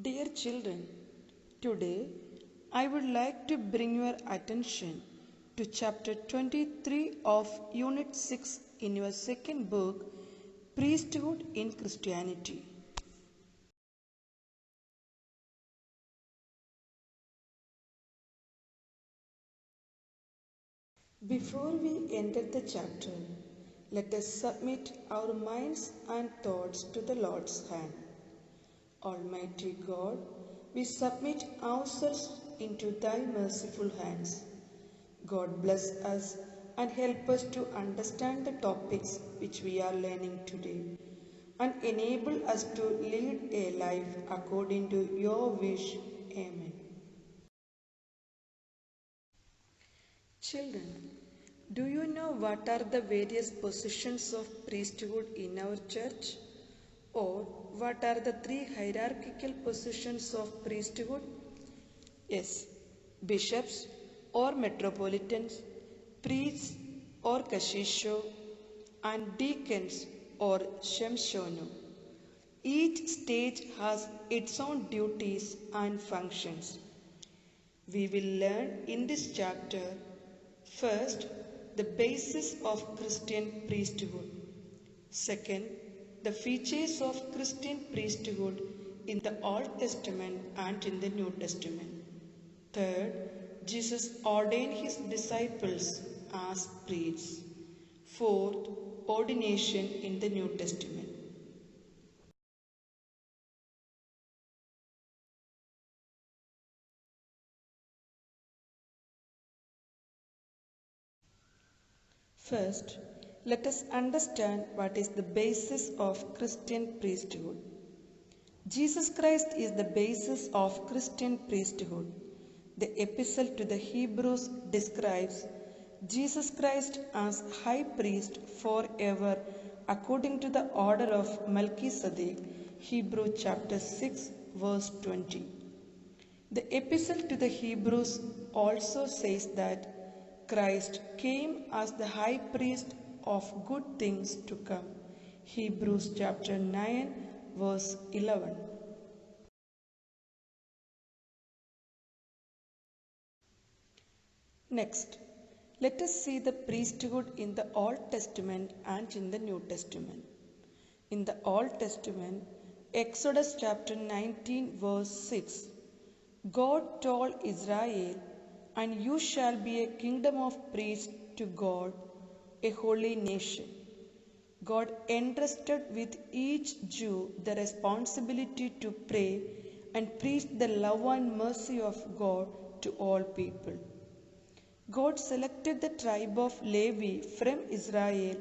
Dear children, today I would like to bring your attention to chapter 23 of Unit 6 in your second book, Priesthood in Christianity. Before we enter the chapter, let us submit our minds and thoughts to the Lord's hand. Almighty God, we submit ourselves into Thy merciful hands. God bless us and help us to understand the topics which we are learning today and enable us to lead a life according to Your wish. Amen. Children, do you know what are the various positions of priesthood in our church? Or what are the three hierarchical positions of priesthood? Yes, bishops or metropolitans, priests or kashisho, and deacons or shemshono. Each stage has its own duties and functions. We will learn in this chapter first the basis of Christian priesthood. Second, the features of Christian priesthood in the Old Testament and in the New Testament. Third, Jesus ordained his disciples as priests. Fourth, ordination in the New Testament. First, let us understand what is the basis of Christian priesthood. Jesus Christ is the basis of Christian priesthood. The epistle to the Hebrews describes Jesus Christ as high priest forever according to the order of Melchizedek, Hebrew chapter 6 verse 20. The epistle to the Hebrews also says that Christ came as the high priest of good things to come. Hebrews chapter 9 verse 11. Next, let us see the priesthood in the Old Testament and in the New Testament. In the Old Testament, Exodus chapter 19 verse 6, God told Israel, "And you shall be a kingdom of priests to God, a holy nation." God entrusted with each Jew the responsibility to pray and preach the love and mercy of God to all people. God selected the tribe of Levi from Israel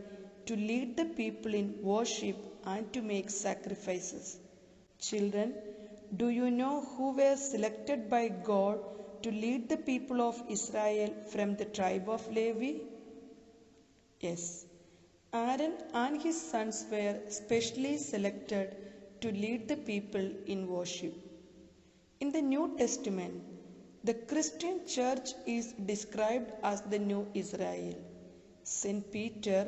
to lead the people in worship and to make sacrifices. Children, do you know who were selected by God to lead the people of Israel from the tribe of Levi? Yes, Aaron and his sons were specially selected to lead the people in worship. In the New Testament, the Christian church is described as the new Israel. St. Peter,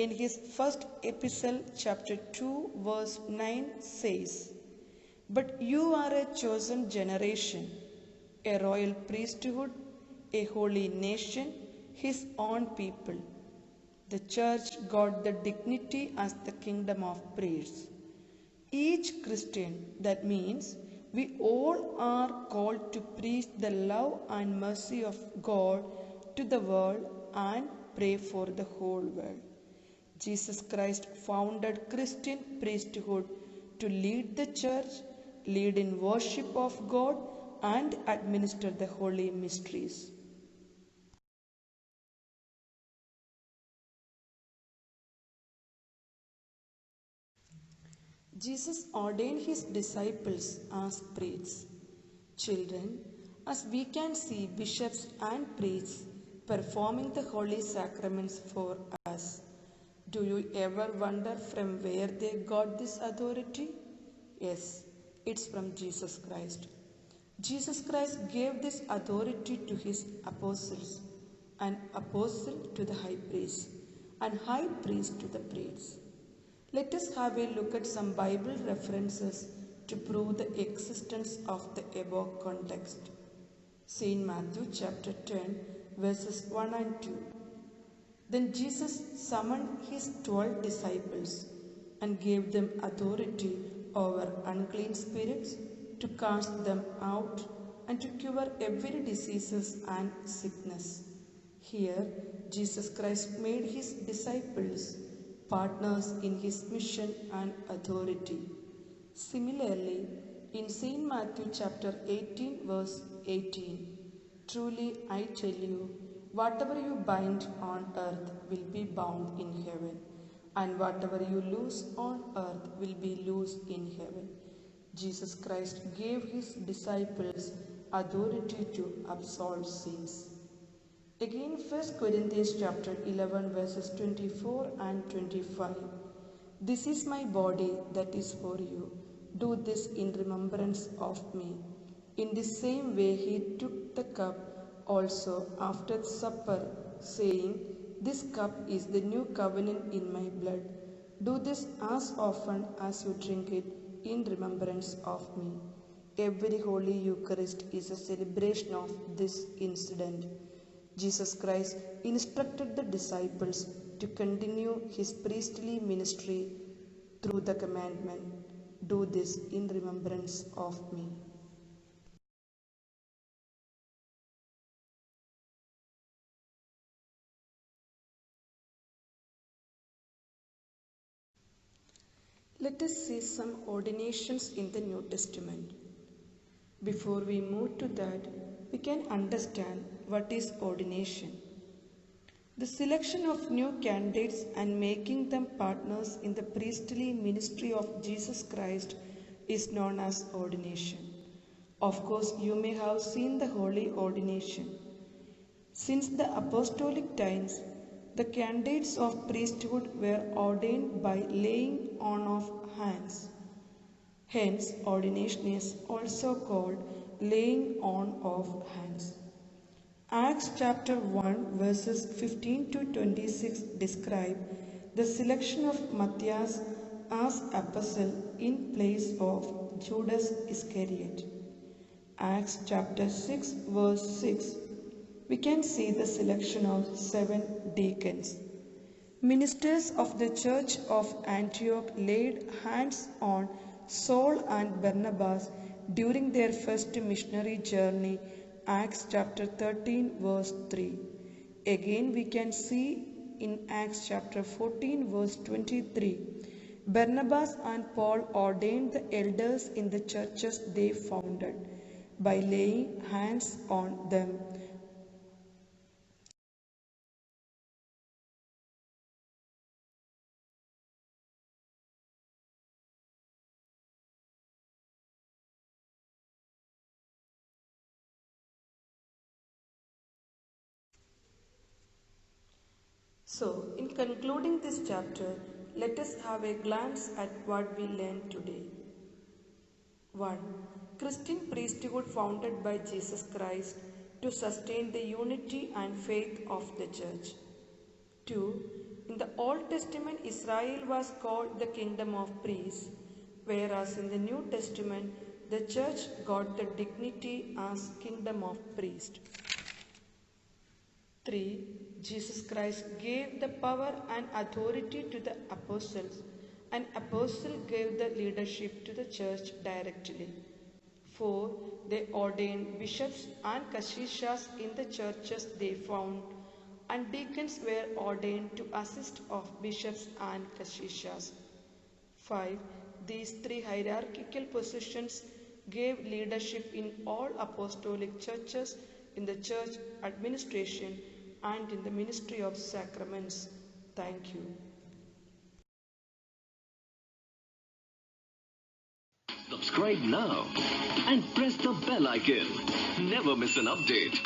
in his first epistle, chapter 2, verse 9, says, "But you are a chosen generation, a royal priesthood, a holy nation, his own people." The church got the dignity as the kingdom of priests. Each Christian, that means we all are called to preach the love and mercy of God to the world and pray for the whole world. Jesus Christ founded Christian priesthood to lead the church, lead in worship of God, and administer the holy mysteries. Jesus ordained his disciples as priests. Children, as we can see bishops and priests performing the holy sacraments for us, do you ever wonder from where they got this authority? Yes, it's from Jesus Christ. Jesus Christ gave this authority to his apostles, an apostle to the high priest, and high priest to the priests. Let us have a look at some Bible references to prove the existence of the above context. St. Matthew chapter 10 verses 1 and 2. Then Jesus summoned his 12 disciples and gave them authority over unclean spirits to cast them out and to cure every diseases and sickness. Here, Jesus Christ made his disciples partners in his mission and authority. Similarly, in St. Matthew chapter 18 verse 18, truly I tell you, whatever you bind on earth will be bound in heaven, and whatever you loose on earth will be loosed in heaven. Jesus Christ gave his disciples authority to absolve sins. Again, 1 Corinthians chapter 11 verses 24 and 25. This is my body that is for you. Do this in remembrance of me. In the same way he took the cup also after supper, saying, This cup is the new covenant in my blood. Do this as often as you drink it in remembrance of me. Every Holy Eucharist is a celebration of this incident. Jesus Christ instructed the disciples to continue his priestly ministry through the commandment, Do this in remembrance of me. Let us see some ordinations in the New Testament. Before we move to that, we can understand what is ordination. The selection of new candidates and making them partners in the priestly ministry of Jesus Christ is known as ordination. Of course, you may have seen the holy ordination. Since the apostolic times, the candidates of priesthood were ordained by laying on of hands. Hence, ordination is also called laying on of hands. Acts chapter 1 verses 15 to 26 describe the selection of Matthias as apostle in place of Judas Iscariot. Acts chapter 6 verse 6, we can see the selection of 7 deacons. Ministers of the church of Antioch laid hands on Saul and Barnabas during their first missionary journey, Acts chapter 13 verse 3. Again we can see in Acts chapter 14 verse 23, Barnabas and Paul ordained the elders in the churches they founded by laying hands on them. So, in concluding this chapter, let us have a glance at what we learned today. 1. Christian priesthood founded by Jesus Christ to sustain the unity and faith of the church. 2. In the Old Testament, Israel was called the kingdom of priests, whereas in the New Testament, the church got the dignity as kingdom of priests. 3. Jesus Christ gave the power and authority to the apostles, and apostle gave the leadership to the church directly. 4. They ordained bishops and kashishas in the churches they found, and deacons were ordained to assist of bishops and kashishas. 5. These 3 hierarchical positions gave leadership in all apostolic churches, in the church administration, and in the ministry of sacraments. Thank you. Subscribe now and press the bell icon. Never miss an update.